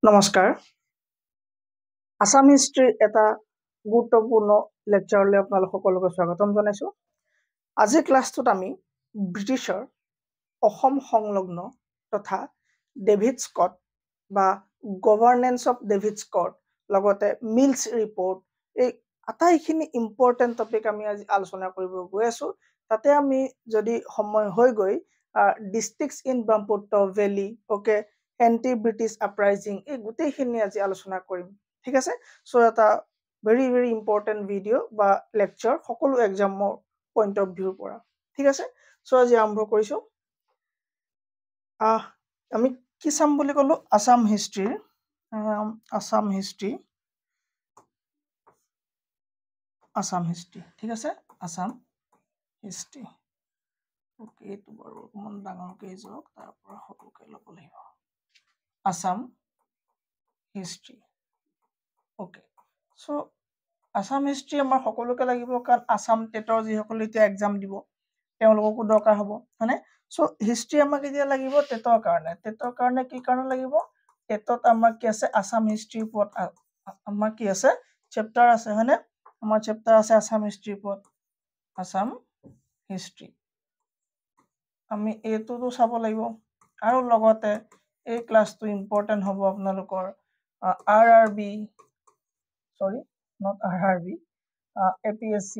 নমস্কাৰ আসাম হিষ্ট্ৰীৰ এটা গুৰুত্বপূৰ্ণ লেকচাৰলৈ আপোনালোক সকলোকে স্বাগতম জনাইছো আজিৰ ক্লাছটোত আমি ব্ৰিটিছৰ অসম সংলগ্ন তথা ডেভিড স্কট বা গভৰ্নেন্স অফ ডেভিড স্কট লগতে মিলছ ৰিপৰ্ট এই আটাইখিনি ইম্পৰ্টেণ্ট টপিক আমি আজি আলোচনা কৰিব গৈ আছো তাতে আমি যদি সময় হৈ গৈ districts in Brahmaputra valley okay anti British uprising এই গোটেইখিনি আজি আলোচনা কৰিম ঠিক আছে সো এটা ভেৰি ভেৰি ইম্পৰ্টেণ্ট ভিডিঅ' বা লেকচাৰ সকলো এক্সামৰ পইণ্ট অফ ভিউৰ পৰা ঠিক আছে সো আজি আৰম্ভ কৰিছো আমি কি চাম বুলি ক'লো আসাম হিষ্ট্ৰীৰ আসাম হিষ্ট্ৰী ঠিক আছে আসাম হিষ্ট্ৰী ওকে এইটো বাৰু অকণমান ডাঙৰকৈ যাওক তাৰ পৰা সৰুকৈ ল'ব লাগিব Assam history okay so Assam history আমাৰ সকলোকে লাগিব কাৰণ আসাম টেটৰ যিসকলে এতিয়া এক্সাম দিব তেওঁলোককো দৰকাৰ হ'ব হয়নে সো হিষ্ট্ৰী আমাক এতিয়া লাগিব টেটৰ কাৰণে কি কাৰণে লাগিব টেটত আমাৰ কি আছে আসাম হিষ্ট্ৰীৰ ওপৰত আমাৰ কি আছে চেপ্টাৰ আছে হয়নে আমাৰ চেপ্টাৰ আছে আসাম হিষ্ট্ৰীৰ ওপৰত আসাম হিষ্ট্ৰী আমি এইটোতো চাব লাগিব আৰু লগতে এই ক্লাছটো ইম্পৰ্টেণ্ট হ'ব আপোনালোকৰ RRB sorry not RRB APSC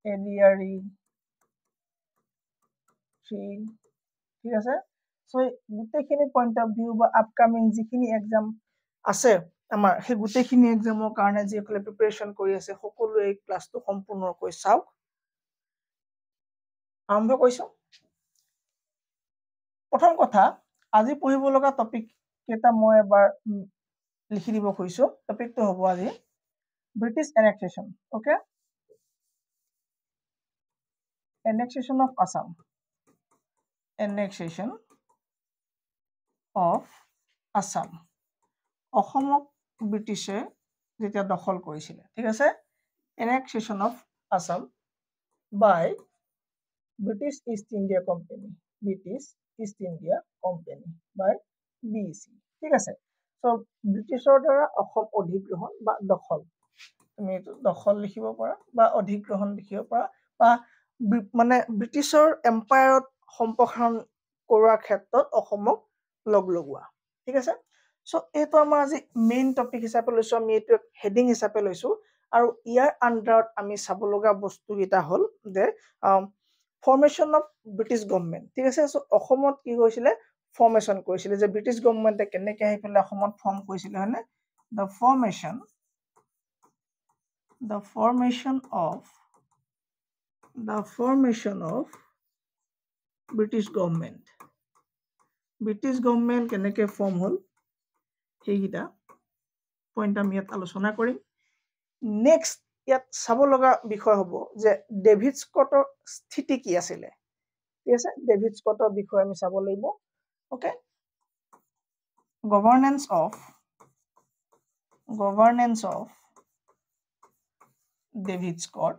ADRE 3 ঠিক আছে সো গোটেইখিনি পইণ্ট অফ ভিউ বা আপকামিং যিখিনি এক্সাম আছে আমাৰ সেই গোটেইখিনি এক্সামৰ কাৰণে যিসকলে প্ৰিপাৰেশ্যন কৰি আছে সকলোৱে এই ক্লাছটো সম্পূৰ্ণকৈ চাওক আৰম্ভ কৰিছো প্ৰথম কথা আজি পঢ়িব লগা টপিক কেইটা মই এবাৰ লিখি দিব খুজিছো টপিকটো হ'ব আজি British annexation okay annexation of Assam annexation of Assam অসমক ব্ৰিটিছে যেতিয়া দখল কৰিছিলে ঠিক আছে annexation of Assam by British East India Company by BEC ঠিক আছে সো ব্ৰিটিছৰ দ্বাৰা অসম অধিগ্ৰহণ বা দখল তুমি এইটো দখল লিখিব পাৰা বা অধিগ্ৰহণ লিখিব পাৰা বা মানে ব্ৰিটিছৰ এম্পায়াৰত সম্প্ৰসাৰণ কৰাৰ ক্ষেত্ৰত অসমক লগ লগোৱা ঠিক আছে সো এইটো আমাৰ আজি মেইন টপিক হিচাপে লৈছো আমি এইটো হেডিং হিচাপে লৈছো আৰু ইয়াৰ আন্ডাৰত আমি চাব লগা বস্তুকেইটা হ'ল যে ফৰ্মেশ্যন অফ ব্ৰিটিছ গভৰ্ণমেণ্ট ঠিক আছে সো অসমত কি হৈছিলে ফৰ্মেশ্যন কৰিছিলে যে ব্ৰিটিছ গভৰ্ণমেণ্টে কেনেকৈ আহি পেলাই অসমত ফৰ্ম কৰিছিলে হয়নে the formation of British government কেনেকৈ ফৰ্ম হ'ল সেইকেইটা পইণ্ট আমি ইয়াত আলোচনা কৰিম নেক্সট ইয়াত চাব লগা বিষয় হ'ব যে ডেভিড স্কটৰ স্থিতি কি আছিলে ঠিক আছে ডেভিড স্কটৰ বিষয়ে আমি চাব লাগিব okay governance of David Scott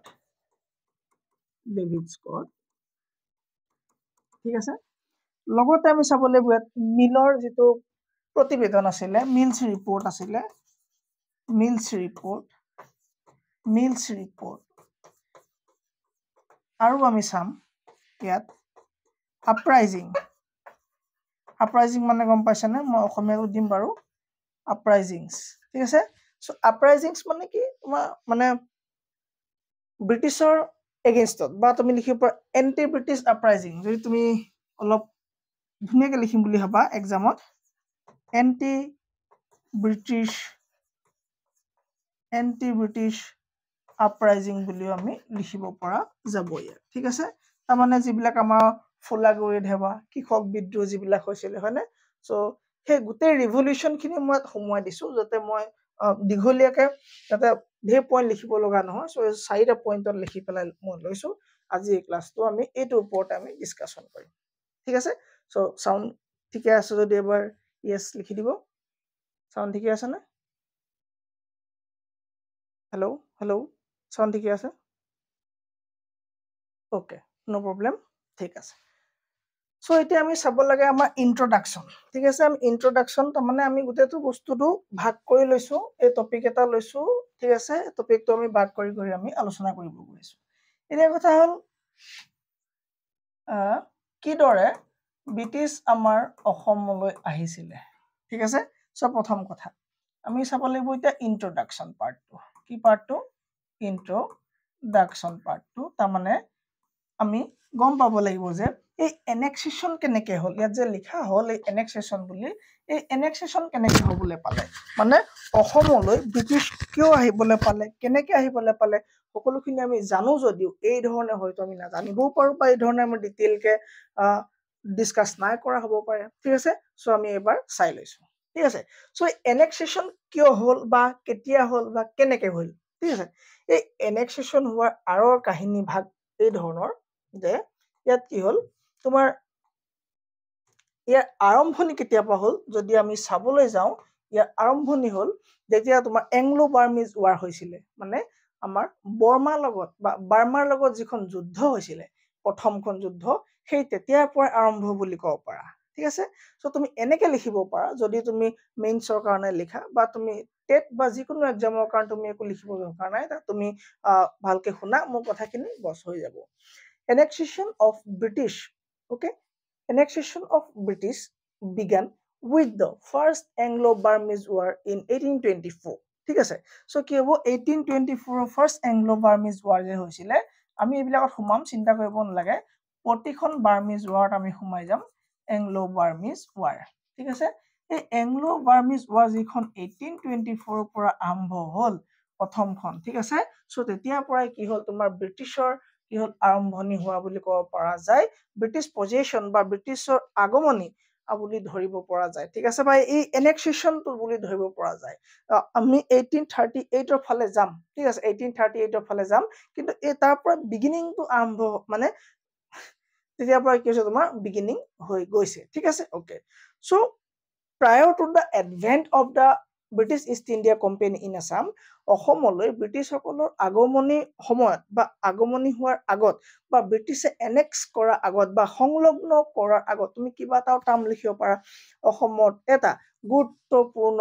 ঠিক আছে লগতে আমি চাব লাগিব ইয়াত মিলৰ যিটো প্ৰতিবেদন আছিলে মিলছ ৰিপৰ্ট আৰু আমি চাম ইয়াত আপৰাইজিং মানে গম পাইছেনে মই অসমীয়াটো দিম বাৰু আপৰাইজিংছ ঠিক আছে সো আপৰাইজিংছ মানে কি তোমাৰ মানে ব্ৰিটিছৰ এগেইনষ্টত বা তুমি লিখিব পাৰা এণ্টি ব্ৰিটিছ আপৰাইজিং যদি তুমি অলপ ধুনীয়াকৈ লিখিম বুলি ভাবা এক্সামত এণ্টি ব্ৰিটিছ আপৰাইজিং বুলিও আমি লিখিব পৰা যাব ইয়াত ঠিক আছে তাৰমানে যিবিলাক আমাৰ ফুলাগুৰিত হেবা কৃষক বিদ্ৰোহ যিবিলাক হৈছিলে হয়নে সো সেই গোটেই ৰিভলিউশ্যনখিনি মই সোমোৱাই দিছো যাতে মই দীঘলীয়াকৈ যাতে ঢেৰ পইণ্ট লিখিব লগা নহয় সো 4টা পইণ্টত লিখি পেলাই মই লৈছো আজি এই ক্লাছটো আমি এইটোৰ ওপৰত আমি ডিছকাশ্যন কৰিম ঠিক আছে সো চাউণ্ড ঠিকে আছে যদি এবাৰ ইয়েছ লিখি দিব চাউণ্ড ঠিকে আছে নে হেল্ল' চাউণ্ড ঠিকে আছে ওকে নো প্ৰব্লেম ঠিক আছে সো এতিয়া আমি চাব লাগে আমাৰ ইন্ট্ৰডাকশন ঠিক আছে আমি ইন্ট্ৰডাকশন তাৰমানে আমি গোটেইটো বস্তুটো ভাগ কৰি লৈছো এই টপিক এটা লৈছো ঠিক আছে টপিকটো আমি ভাগ কৰি কৰি আমি আলোচনা কৰিব গৈছো এতিয়া কথা হল কিদৰে ব্ৰিটিছ আমাৰ অসমলৈ আহিছিলে ঠিক আছে সো প্ৰথম কথা আমি চাব লাগিব এতিয়া ইন্ট্ৰডাকশন পাৰ্টটো কি পাৰ্টটো ইন্ট্ৰডাকশন পাৰ্টটো তাৰমানে আমি গম পাব লাগিব যে এই এনেক্সেশন কেনেকে হল ইয়াত যে লিখা হল এই এনেক্সেশন বুলি এই এনেক্সেশন কেনেকে হ'বলৈ পালে মানে অসমলৈ ব্ৰিটিছ কিয় আহিবলৈ পালে কেনেকে আহিবলৈ পালে সকলোখিনি আমি জানো যদিও এই ধৰণে হয়তো আমি নাজানিবও পাৰো বা এই ধৰণে আমি ডিটেইলকে ডিসকাস নাই কৰা হ'ব পাৰে ঠিক আছে সো আমি এবাৰ চাই লৈছো ঠিক আছে সো এনেক্সেশন কিয় হল বা কেতিয়া হল বা কেনেকে হল ঠিক আছে এই এনেক্সেশন হোৱাৰ আৰৰ কাহিনী ভাগ এই ধৰণৰ যে ইয়াত কি হল তোমাৰ ইয়াৰ আৰম্ভণি কেতিয়াবা হল যদি আমি চাবলৈ যাওঁ ইয়াৰ আৰম্ভণি হল যেতিয়া তোমাৰ এংলো বাৰ্মিজ ৱাৰ হৈছিলে মানে আমাৰ বৰ্মাৰ লগত বা বাৰ্মাৰ লগত যিখন যুদ্ধ হৈছিলে প্ৰথমখন যুদ্ধ সেই তেতিয়াৰ পৰা আৰম্ভ বুলি ক'ব পাৰা ঠিক আছে সো তুমি এনেকে লিখিব পাৰা যদি তুমি মেইনছৰ কাৰণে লিখা বা তুমি টেট বা যিকোনো এক্সামৰ কাৰণে তুমি একো লিখিব দৰকাৰ নাই তুমি ভালকে শুনা মোৰ কথাখিনি বস হৈ যাব annexation of British okay annexation of British began with the first Anglo-Burmese war in 1824 ঠিক আছে সো কি হ'ব 1824 ফার্স্ট Anglo-Burmese war যে হৈছিলে আমি এইবিলাকত সোমাম চিন্তা কৰিব নালাগে প্ৰতিখন বাৰ্মিজ ৱাৰত আমি সোমাই যাম Anglo-Burmese war ঠিক আছে এই Anglo-Burmese war যিখন 1824 পৰা আৰম্ভ হ'ল প্ৰথমখন ঠিক আছে সো তেতিয়াৰ পৰাই কি হ'ল তোমাৰ ব্ৰিটিছৰ কি হ'ল আৰম্ভণি হোৱা বুলি ক'ব পৰা যায় ব্ৰিটিছ পজিশন বা ব্ৰিটিছৰ আগমনি বুলি ধৰিব পৰা যায় ঠিক আছে বা এই এনেক্সেশনটো বুলি ধৰিব পৰা যায় আমি 1838 ৰ ফালে যাম ঠিক আছে 1838 ৰ ফালে যাম কিন্তু এই তাৰ পৰা বিগিনিংটো আৰম্ভ মানে তেতিয়াৰ পৰা কি হৈছে তোমাৰ বিগিনিং হৈ গৈছে ঠিক আছে okay so prior to the advent of the British East India Company in Assam অসমলৈ ব্ৰিটিছসকলৰ আগমনি সময়ত বা আগমনি হোৱাৰ আগত বা ব্ৰিটিছে এনেক্স কৰাৰ আগত বা সংলগ্ন কৰাৰ আগত তুমি কিবা এটা টাৰ্ম লিখিব পাৰা অসমত এটা গুৰুত্বপূৰ্ণ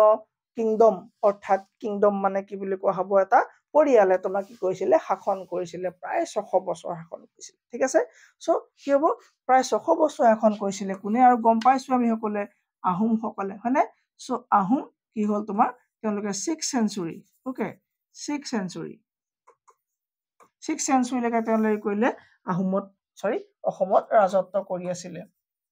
কিংডম অৰ্থাৎ কিংডম মানে কি বুলি কোৱা হ'ব এটা পৰিয়ালে তোমাক কি কৰিছিলে শাসন কৰিছিলে প্ৰায় 600 বছৰ শাসন কৰিছিলে ঠিক আছে সো কি হ'ব প্ৰায় 600 বছৰ শাসন কৰিছিলে কোনে আৰু গম পাইছো আমি সকলে আহোম সকলে হয়নে সো আহোম কি হল তোমাৰ তেওঁলোকে 6th century okay 6th century লৈকে তেওঁলোকে কৰিলে আহোমত অসমত ৰাজত্ব কৰি আছিলে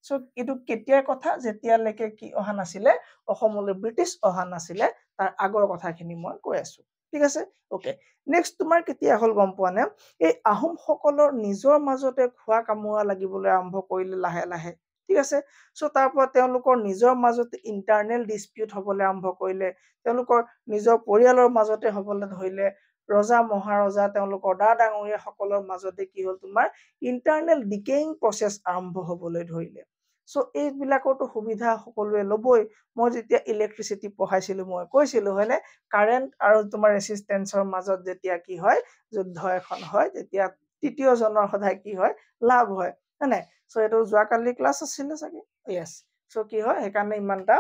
সো এটো কেতিয়াৰ কথা যেতিয়ালৈকে কি অহা নাছিলে অসমলৈ ব্ৰিটিছ অহা নাছিলে তাৰ আগৰ কথাখিনি মই কৈ আছো ঠিক আছে ওকে নেক্সট তোমাৰ কেতিয়া হল গম পোৱা নে এই আহোম সকলৰ নিজৰ মাজতে খোৱা কামোৰা লাগিবলৈ আৰম্ভ কৰিলে লাহে লাহে ঠিক আছে সো তাৰ পৰা তেওঁলোকৰ নিজৰ মাজতে ইন্টাৰনেল ডিসপিউট হ'বলৈ আৰম্ভ কৰিলে তেওঁলোকৰ নিজৰ পৰিয়ালৰ মাজতে হ'বলৈ ধৰিলে ৰজা মহাৰজা তেওঁলোকৰ ডাঙৰীয়া সকলৰ মাজতে কি হ'ল তোমাৰ ইন্টাৰনেল ডিকেইং প্ৰসেস আৰম্ভ হ'বলৈ ধৰিলে সো এইবিলাকৰটো সুবিধা সকলোৱে লবই মই যেতিয়া ইলেক্ট্ৰিচিটি পঢ়াইছিলো মই কৈছিলো হয়নে কাৰেন্ট আৰু তোমাৰ ৰেজিস্ট্যান্সৰ মাজত যেতিয়া কি হয় যুদ্ধ এখন হয় তেতিয়া তৃতীয় জনৰ সদায় কি হয় লাভ হয় হয়নে সো এটো যোৱাকালি ক্লাছ আছিল চাগে ইয়েস সো কি হয় সেইকাৰণে ইমানটা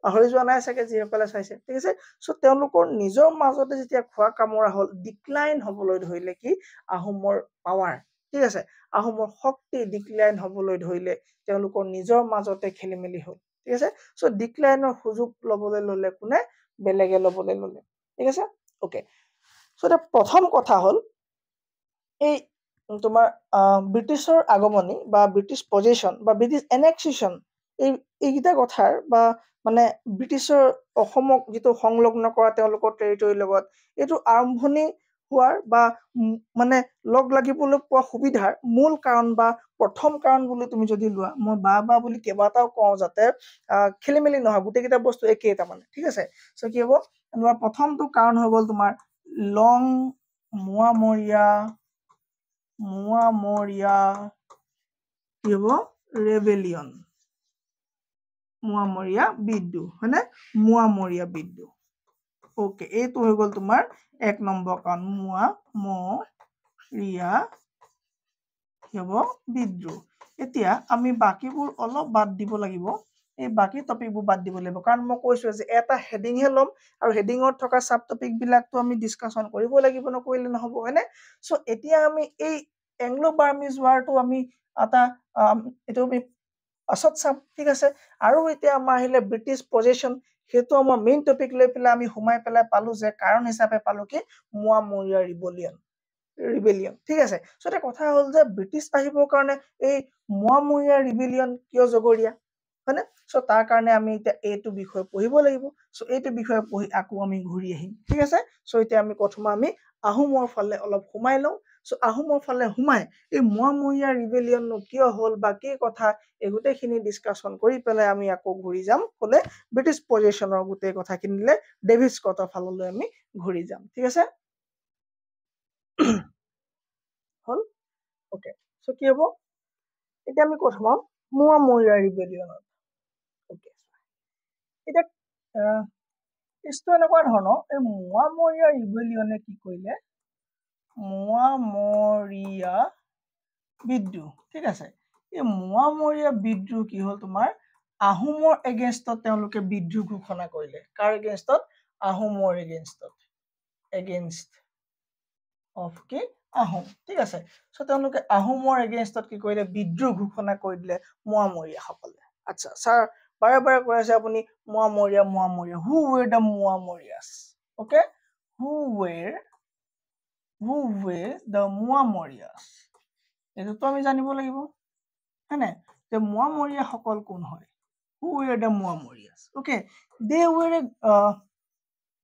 পাহৰি যোৱা নাই চাগে যিসকলে চাইছে ঠিক আছে সো তেওঁলোকৰ নিজৰ মাজতে যেতিয়া খোৱা কামৰা হল ডিক্লাইন হ'বলৈ ধৰিলে কি আহোমৰ পাৱাৰ ঠিক আছে আহোমৰ শক্তি ডিক্লাইন হ'বলৈ ধৰিলে তেওঁলোকৰ নিজৰ মাজতে খেলিমেলি হল ঠিক আছে সো ডিক্লাইনৰ সুযোগ লবলৈ ললে কোনে বেলেগে লবলৈ ললে ঠিক আছে ওকে সো এটা প্ৰথম কথা হল এই তোমাৰ ব্ৰিটিছৰ আগমনি বা ব্ৰিটিছ পজিশন বা ব্ৰিটিছ এনেক্সেশন এইকেইটা কথাৰ বা মানে ব্ৰিটিছৰ অসমক যেটো সংলগ্ন কৰা তেওঁলোকৰ টেৰিটৰীৰ লগত এইটো আৰম্ভণি হোৱাৰ বা মানে লগ লাগিবলৈ পোৱা সুবিধাৰ মূল কাৰণ বা প্ৰথম কাৰণ বুলি তুমি যদি লোৱা মই বা বুলি কেবাটাও কওঁ যাতে খেলিমেলি নহয় গোটেইকেইটা বস্তু একেই তাৰ মানে ঠিক আছে সো কি হ'ব তোমাৰ প্ৰথমটো কাৰণ হৈ গ'ল তোমাৰ লং মোৱামৰীয়া কি হ'ব ৰেবেলিয়ন মোৱামৰীয়া বিদ্ৰোহ হয়নে মোৱামৰীয়া বিদ্ৰোহ ওকে এইটো হৈ গ'ল তোমাৰ এক নম্বৰ কাৰণ মোৱামৰীয়া কি হ'ব বিদ্ৰোহ এতিয়া আমি বাকিবোৰ অলপ বাদ দিব লাগিব এই বাকি টপিকবোৰ বাদ দিব লাগিব কাৰণ মই কৈছো যে এটা হেডিং হে লম আৰু হেডিঙত থকা সাব টপিক বিলাকটো আমি ডিসকাশন কৰিব লাগিব নকৰিলে নহব হয়নে সো এতিয়া আমি এই এংলো বাৰ্মিজ ওয়াৰটো আমি এটা এটো আমি পাছত চাম ঠিক আছে আৰু এতিয়া আমাৰ আহিলে ব্ৰিটিছ পজেশন হেতু আমাৰ মেইন টপিক লৈ পেলাই আমি হুমাই পেলাই পালো যে কাৰণ হিচাপে পালো কি মুয়ামৰিয়া ৰিবেলিয়ন ঠিক আছে সো এটা কথা হল যে ব্ৰিটিছ আহিবৰ কাৰণে এই মুয়ামৰিয়া ৰিবেলিয়ন কিয় জগৰীয়া হয়নে সো তাৰ কাৰণে আমি এতিয়া এইটো বিষয় পঢ়িব লাগিব সো এইটো বিষয় পঢ়ি আকৌ আমি ঘূৰি আহিম ঠিক আছে সো এতিয়া আমি প্ৰথমে আমি আহোমৰ ফালে অলপ হুমাই লওঁ সো আহোমৰ ফালে হুমাই এই মুয়ামৰিয়া ৰিবেলিয়ন কিয় হল বা কি কথা এই গোটেইখিনি ডিসকাশন কৰি পেলাই আমি আকৌ ঘূৰি যাম কলে ব্ৰিটিছ পজিশনৰ গোটেই কথাখিনিলে ডেভিড স্কটৰ ফাললৈ আমি ঘূৰি যাম ঠিক আছে হল ওকে সো কি হ'ব এতিয়া আমি কথা হম মুয়ামৰিয়া ৰিবেলিয়নত ওকে এতিয়া ইছটো এনেকুৱা ধৰণৰ এই মুয়ামৰিয়া ৰিবেলিয়নে কি কৰিলে মুয়ামৰিয়া বিদ্ৰোহ ঠিক আছে এই মুয়ামৰিয়া বিদ্ৰোহ কি হল তোমাৰ আহোমৰ এগেইনষ্টত তেওঁলোকে বিদ্ৰোহ ঘোষণা কৰিলে কাৰ এগেইনষ্টত আহোমৰ এগেইনষ্ট অফ কি আহোম ঠিক আছে সো তেওঁলোকে আহোমৰ এগেইনষ্টত কি কৰিলে বিদ্ৰোহ ঘোষণা কৰি দিলে মুয়ামৰিয়া সকলে আচ্ছা স্যাৰ বাৰে বাৰে কৈ আছে আপুনি Moamoria who were the Moamorias okay who were the Moamorias এটোতো আমি জানিব লাগিব হয়নে যে মুয়ামৰিয়া সকল কোন হয় who were the Muamorias okay they were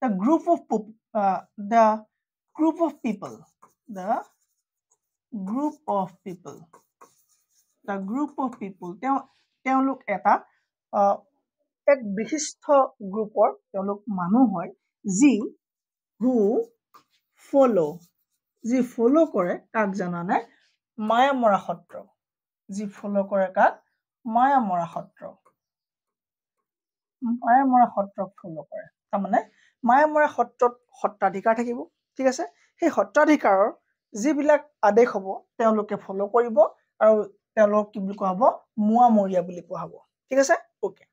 the group of people the group of people তেওঁলোক এটা এক বিশিষ্ট গ্ৰুপৰ তেওঁলোক মানুহ হয় যি who follow কৰে কাক জানানে মায়ামৰা সত্ৰ যি ফলো কৰে কাক মায়ামৰা সত্ৰক ফলো কৰে তাৰমানে মায়ামৰা সত্ৰত সত্ৰাধিকাৰ থাকিব ঠিক আছে সেই সত্ৰাধিকাৰৰ যিবিলাক আদেশ হ'ব তেওঁলোকে ফলো কৰিব আৰু তেওঁলোক কি বুলি কোৱা হ'ব মুয়ামৰিয়া বুলি কোৱা হ'ব ঠিক আছে ওকে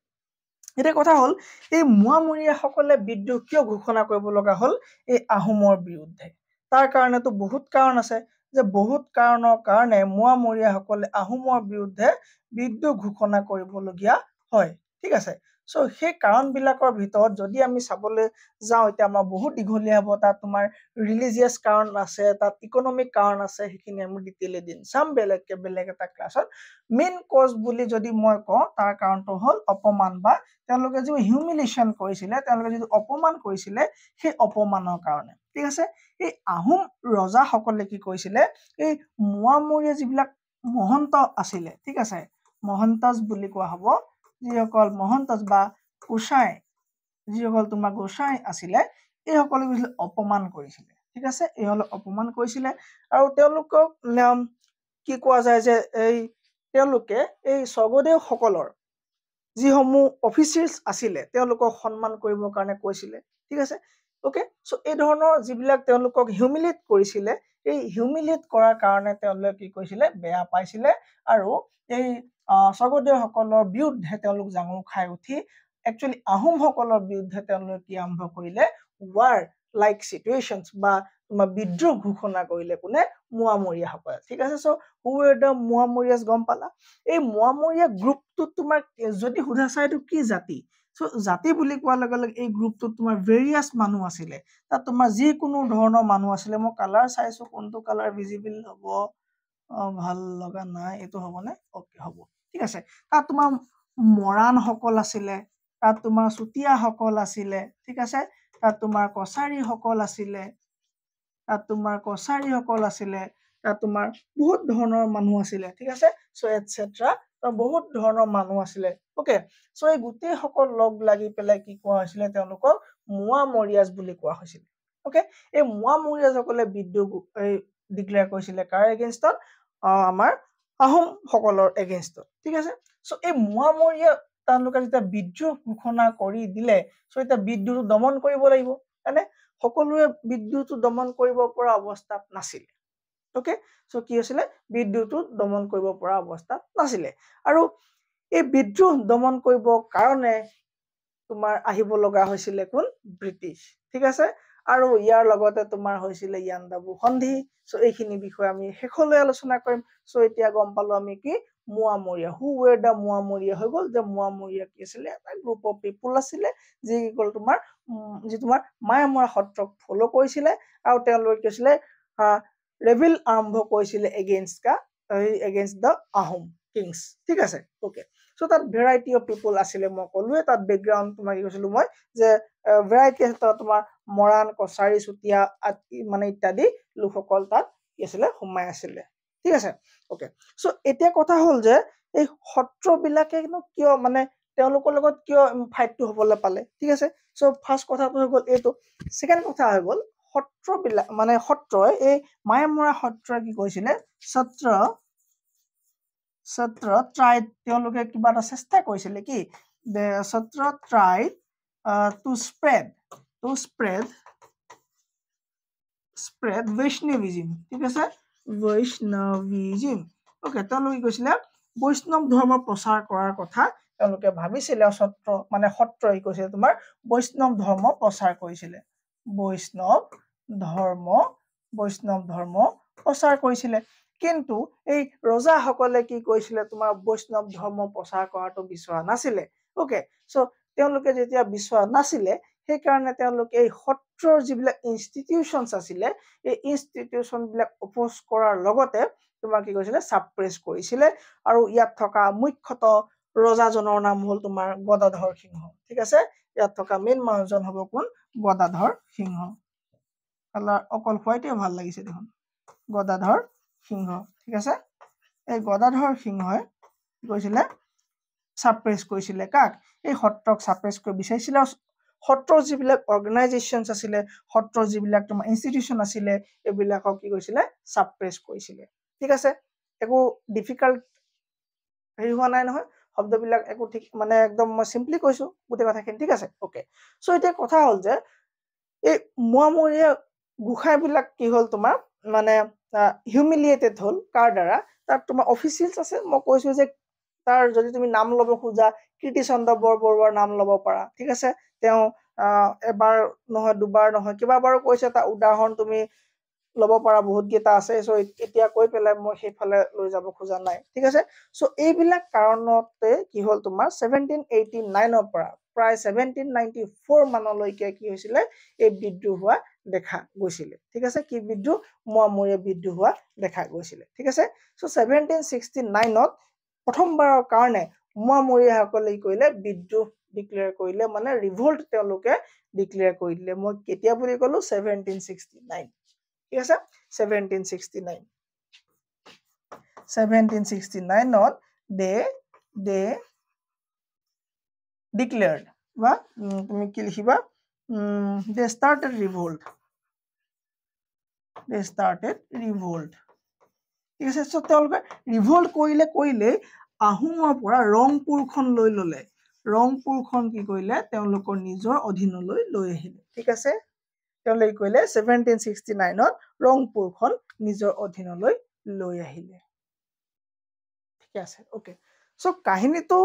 এটা কথা হল এই মুয়ামৰিয়া সকলে বিদ্ৰোহ কিয় ঘোষণা কৰিব লগা হল এই আহোমৰ বিৰুদ্ধে তাৰ কাৰণেতো বহুত কাৰণ আছে যে বহুত কাৰণৰ কাৰণে মুয়ামৰিয়া সকলে আহোমৰ বিৰুদ্ধে বিদ্ৰোহ ঘোষণা কৰিবলগীয়া হয় ঠিক আছে সো সেই কাৰণ বিলাকৰ ভিতৰত যদি আমি চাবলৈ যাওঁ এতিয়া আমাৰ বহুত দীঘলীয়া হ'ব তাত তোমাৰ ৰিলিজিয়াছ কাৰণ আছে তাত ইকোনমিক কাৰণ আছে সেইখিনি আমি ডিটেইলি দিম চাম বেলেগ এটা ক্লাছত মেইন কজ বুলি যদি মই কওঁ তাৰ কাৰণটো হল অপমান বা তেওঁলোকে যে হিউমিলেশন কৰিছিলে তেওঁলোকে যদি অপমান কৰিছিলে সেই অপমানৰ কাৰণে ঠিক আছে এই আহোম ৰজা সকলে কি কৰিছিলে এই মুয়ামৰিয়া যিবিলাক মহন্ত আছিলে ঠিক আছে মহন্তজ বুলি কোৱা হ'ব যিসকল মহন্তজ বা গোসাই যিসকল তোমাৰ গোসাই আছিলে এই সকলে অপমান কৰিছিলে ঠিক আছে এই হল অপমান কৰিছিলে আৰু তেওঁলোকক কি কোৱা যায় যে এই তেওঁলোকে এই স্বৰ্গদেউ সকলৰ যিসমূহ অফিচিয়েলছ আছিলে তেওঁলোকক সন্মান কৰিবৰ কাৰণে কৈছিলে ঠিক আছে ওকে সো এই ধৰণৰ যিবিলাক তেওঁলোকক হিউমিলেট কৰিছিলে এই হিউমিলেট কৰাৰ কাৰণে তেওঁলোকে কি কৈছিলে বেয়া পাইছিলে আৰু এই স্বৰ্গদেউ সকলৰ বিৰুদ্ধে তেওঁলোক জাঙুৰ খাই উঠি একচুয়ালি আহোম সকলৰ বিৰুদ্ধে তেওঁলোকে কি আৰম্ভ কৰিলে war like situations বা তোমাৰ বিদ্ৰোহ ঘোষণা কৰিলে কোনে মুয়ামৰিয়া সকলে ঠিক আছে সো who were the মুয়ামৰিয়াস গম পালা এই মুয়ামৰিয়া গ্ৰুপটো তোমাৰ যদি সোধা চাই এইটো কি জাতি সো জাতি বুলি কোৱাৰ লগে লগে এই গ্ৰুপটোত তোমাৰ ভেৰিয়াছ মানুহ আছিলে তাত তোমাৰ যিকোনো ধৰণৰ মানুহ আছিলে মই কালাৰ চাইছো কোনটো কালাৰ ভিজিবল হ'ব ভাল লগা নাই এইটো হ'বনে ওকে হ'ব ঠিক আছে তাত তোমাৰ মৰাণ সকল আছিলে তাত তোমাৰ চুতীয়া সকল আছিলে ঠিক আছে তাত তোমাৰ কছাৰী সকল আছিলে তাত তোমাৰ বহুত ধৰণৰ মানুহ আছিলে ঠিক আছে সো এটসেট্ৰা বহুত ধৰণৰ মানুহ আছিলে ওকে সো এই গোটেই সকল লগ লাগি পেলাই কি কোৱা হৈছিলে তেওঁলোকক মুয়ামৰিয়াস বুলি কোৱা হৈছিল ওকে এই মুয়ামৰিয়াস সকলে বিদ্ৰোহ ডিক্লেয়াৰ কৰিছিলে কাৰ এগেইনষ্টত আমাৰ আহোম সকলৰ এগেইনষ্টত ঠিক আছে সো এই মুয়ামৰিয়া তেওঁলোকে যেতিয়া বিদ্ৰোহ ঘোষণা কৰি দিলে সো এটা বিদ্ৰোহ দমন কৰিব লাগিব মানে সকলোৱে বিদ্ৰোহটো দমন কৰিব পৰা অৱস্থাত নাছিল ওকে সো কি হৈছিলে বিদ্ৰোহটো দমন কৰিব পৰা অৱস্থাত নাছিলে আৰু এই বিদ্ৰোহ দমন কৰিবৰ কাৰণে তোমাৰ আহিব লগা হৈছিলে কোন ব্ৰিটিছ ঠিক আছে আৰু ইয়াৰ লগতে তোমাৰ হৈছিলে ইয়াণ্ডাবু সন্ধি সো এইখিনি বিষয় আমি শেষলৈ আলোচনা কৰিম সো এতিয়া গম পালো আমি কি মুৱামৰীয়া হু ৱেৰ দা মুৱামৰীয়া হৈ গ'ল যে মুৱামৰীয়া কি আছিলে এটা গ্ৰুপ অফ পিপুল আছিলে যি গ'ল তোমাৰ যি তোমাৰ মায়ামৰা সত্ৰক ফলো কৰিছিলে আৰু তেওঁলোকে কি আছিলে ৰেবেল আৰম্ভ কৰিছিলে এগেইনষ্ট দা আহোম কিংছ ঠিক আছে ওকে সো তাত ভেৰাইটি অফ পিপুল আছিলে মই ক'লোৱে তাত বেকগ্ৰাউণ্ড তোমাৰ কি কৈছিলো মই যে ভেৰাইটি আছে তোমাৰ মৰাণ কছাৰী চুতীয়া মানে ইত্যাদি লোকসকল তাত কি আছিলে সোমাই আছিলে ঠিক আছে ওকে সো এতিয়া কথা হ'ল যে এই সত্ৰবিলাকেনো কিয় মানে তেওঁলোকৰ লগত কিয় ফাইটটো হ'বলৈ পালে ঠিক আছে সো ফাৰ্ষ্ট কথাটো হৈ গ'ল এইটো ছেকেণ্ড কথা হৈ গ'ল সত্ৰবিলাক মানে সত্ৰই এই মায়ামৰা সত্ৰই কি কৈছিলে সত্ৰ ট্ৰাইড তেওঁলোকে কিবা এটা চেষ্টা কৰিছিলে কি সত্ৰ ট্ৰাইড টু স্প্ৰেড বৈষ্ণৱিজিম ঠিক আছে বৈষ্ণৱিজিম ওকে তেওঁলোকে কৈছিলে বৈষ্ণৱ ধৰ্মৰ প্ৰচাৰ কৰাৰ কথা তেওঁলোকে ভাবিছিলে সত্ৰই কৈছিলে তোমাৰ বৈষ্ণৱ ধৰ্ম প্ৰচাৰ কৰিছিলে বৈষ্ণৱ ধৰ্ম প্ৰচাৰ কৰিছিলে কিন্তু এই ৰজাসকলে কি কৰিছিলে তোমাৰ বৈষ্ণৱ ধৰ্ম প্ৰচাৰ কৰাটো বিচৰা নাছিলে ওকে সো তেওঁলোকে যেতিয়া বিচৰা নাছিলে সেইকাৰণে তেওঁলোকে এই সত্ৰৰ যিবিলাক ইনষ্টিটিউচনছ আছিলে এই ইনষ্টিটিউচন বিলাক অপ'জ কৰাৰ লগতে তোমাৰ কি কৰিছিলে ছাপ্ৰেছ কৰিছিলে আৰু ইয়াত থকা মুখ্যতঃ ৰজাজনৰ নাম হ'ল তোমাৰ গদাধৰ সিংহ ঠিক আছে ইয়াত থকা মেইন মানুহজন হ'ব কোন গদাধৰ সিংহ অকল হোৱাইটে ভাল লাগিছে দেখোন গদাধৰ সিংহ ঠিক আছে এই গদাধৰ সিংহই কৈছিলে ছাপ্ৰেছ কৰিছিলে কাক এই সত্ৰক ছাপ্ৰেছ কৰিব বিচাৰিছিলে সত্ৰৰ যিবিলাক অৰ্গেনাইজেশ্যনছ আছিলে সত্ৰৰ যিবিলাক তোমাৰ ইনষ্টিটিউচন আছিলে এইবিলাকক কি কৰিছিলে ছাপ্ৰেছ কৰিছিলে ঠিক আছে একো ডিফিকাল্ট হেৰি হোৱা নাই নহয় শব্দবিলাক একো ঠিক মানে একদম মই চিম্পলি কৈছো গোটেই কথাখিনি ঠিক আছে ওকে সো এতিয়া কথা হ'ল যে এই মুৱামৰীয়া গোসাঁইবিলাক কি হ'ল তোমাৰ মানে হিউমিলিয়েটেড হ'ল কাৰ দ্বাৰা তাত তোমাৰ অফিচিয়েলছ আছে মই কৈছো যে তাৰ যদি তুমি নাম ল'ব খোজা কীৰ্তিচন্দ্ৰ বৰবৰুৱাৰ নাম ল'ব পাৰা ঠিক আছে তেওঁ এবাৰ নহয় দুবাৰ নহয় কেইবাবাৰো কৈছে তাৰ উদাহৰণ তুমি ল'ব পাৰা বহুত কেইটা আছে সো এতিয়া কৈ পেলাই মই সেইফালে লৈ যাব খোজা নাই ঠিক আছে সো এইবিলাক কাৰণতে কি হ'ল তোমাৰ 1789 পৰা প্ৰায় 1794 মানলৈকে কি হৈছিলে এই বিদ্ৰোহ হোৱা দেখা গৈছিলে ঠিক আছে কি বিদ্ৰোহ মুৱামৰীয়া বিদ্ৰোহ হোৱা দেখা গৈছিলে ঠিক আছে সো 1769 প্ৰথমবাৰৰ কাৰণে মুৱামৰীয়াসকলে কৰিলে বিদ্ৰোহ ডিক্লেয়াৰ কৰিলে মানে ৰিভল্ট তেওঁলোকে ডিক্লেয়াৰ কৰি দিলে মই কেতিয়া বুলি ক'লো 1769 ঠিক আছে 1769 দে declared বা তুমি কি লিখিবা they started revolt ঠিক আছে সো তেওঁলোকে ৰিভল্ট কৰিলে আহোমৰ পৰা ৰংপুৰখন লৈ ল'লে ৰংপুৰখন কি কৰিলে তেওঁলোকৰ নিজৰ অধীনলৈ লৈ আহিলে ঠিক আছে তেওঁলোকে কৰিলে 1769 ৰংপুৰখন নিজৰ অধীনলৈ লৈ আহিলে ঠিক আছে ওকে সো কাহিনীটো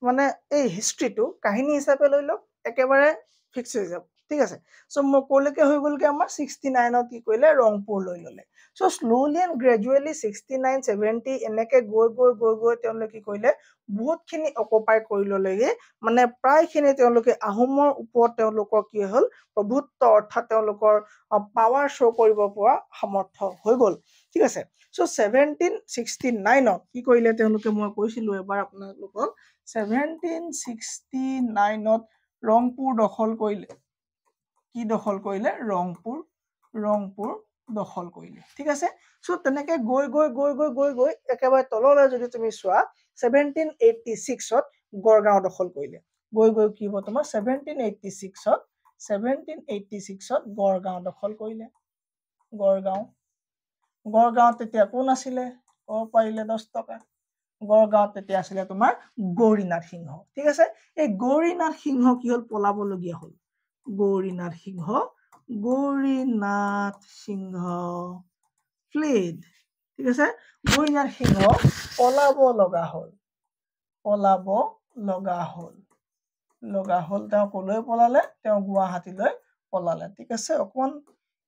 মানে এই হিষ্ট্ৰীটো কাহিনী হিচাপে লৈ লওক একেবাৰে ফিক্স হৈ যাব ঠিক আছে সো মই ক'লৈকে হৈ গ'লগে আমাৰ 69 কি কৰিলে ৰংপুৰ লৈ ল'লে সো স্লোলি এণ্ড গ্ৰেজুৱেলি 69 70 এনেকে গৈ তেওঁলোকে কি কৰিলে বহুতখিনি অকুপাই কৰি ল'লেগে মানে প্ৰায়খিনি তেওঁলোকে আহোমৰ ওপৰত তেওঁলোকৰ কি হ'ল প্ৰভুত্ব অৰ্থাৎ তেওঁলোকৰ পাৱাৰ শ্ব' কৰিব পৰা সামৰ্থ হৈ গ'ল ঠিক আছে সো 1769 কি কৰিলে তেওঁলোকে মই কৈছিলো এবাৰ আপোনালোকক 1769 ৰংপুৰ দখল কৰিলে কি দখল কৰিলে ৰংপুৰ দখল কৰিলে ঠিক আছে সো তেনেকে গৈ একেবাৰে তললৈ যদি তুমি চোৱা 1786 গড়গাঁও দখল কৰিলে গৈ কি হ'ব তোমাৰ 1786 গড়গাঁও দখল কৰিলে গড়গাঁও তেতিয়া কোন আছিলে ক'ব পাৰিলে 10 টকা গড়গাঁও তেতিয়া আছিলে তোমাৰ গৌৰীনাথ সিংহ ঠিক আছে এই গৌৰীনাথ সিংহ কি হ'ল পলাবলগীয়া হ'ল গৌৰীনাথ সিংহ fled ঠিক আছে গইনাৰ সিংহ পলাব লগা হ'ল তেওঁ কলৈ পলালে তেওঁ গুৱাহাটীলৈ পলালে ঠিক আছে অকমান